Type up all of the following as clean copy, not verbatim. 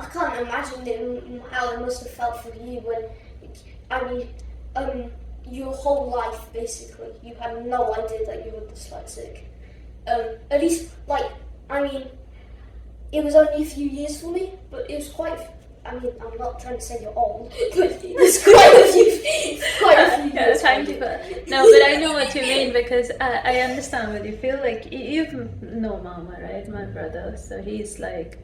I can't imagine how it must have felt for you when, your whole life basically, you had no idea that you were dyslexic. At least, it was only a few years for me, but it was quite. I'm not trying to say you're old, but it's quite a few years. Thank you for. No, but I know what you mean, because I understand what you feel like. You know Mama, right? My brother, so he's like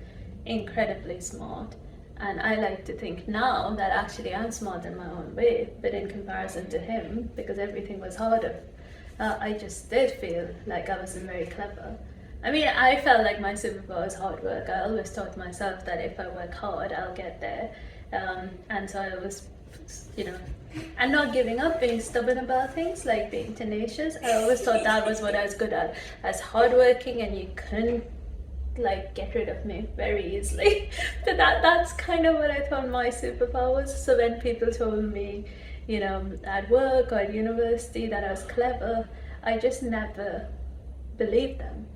incredibly smart, and I like to think now that actually I'm smart in my own way, but in comparison to him, because everything was harder, I just did feel like I wasn't very clever. I mean, I felt like my superpower was hard work. I always taught myself that if I work hard, I'll get there. And so I was, and not giving up, being stubborn about things, like being tenacious. I always thought that was what I was good at, as hardworking, and you couldn't like get rid of me very easily. But that's kind of what I thought my superpower was. So when people told me, at work or at university that I was clever, I just never believed them.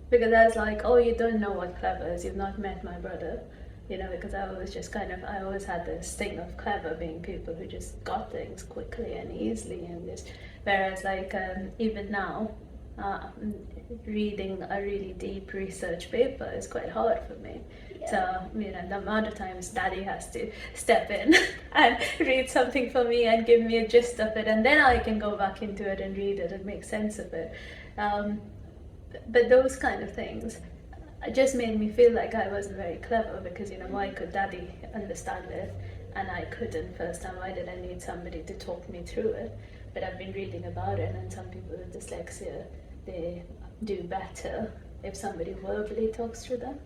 Because I was like, oh, you don't know what clever is, you've not met my brother. Because I always had this thing of clever being people who just got things quickly and easily, and just, whereas even now, reading a really deep research paper is quite hard for me. Yeah. So, the amount of times Daddy has to step in and read something for me and give me a gist of it, and then I can go back into it and read it and make sense of it. But those kind of things just made me feel like I wasn't very clever, because why could Daddy understand it and I couldn't first time? Why did I need somebody to talk me through it? But I've been reading about it, and some people with dyslexia, they do better if somebody verbally talks through them.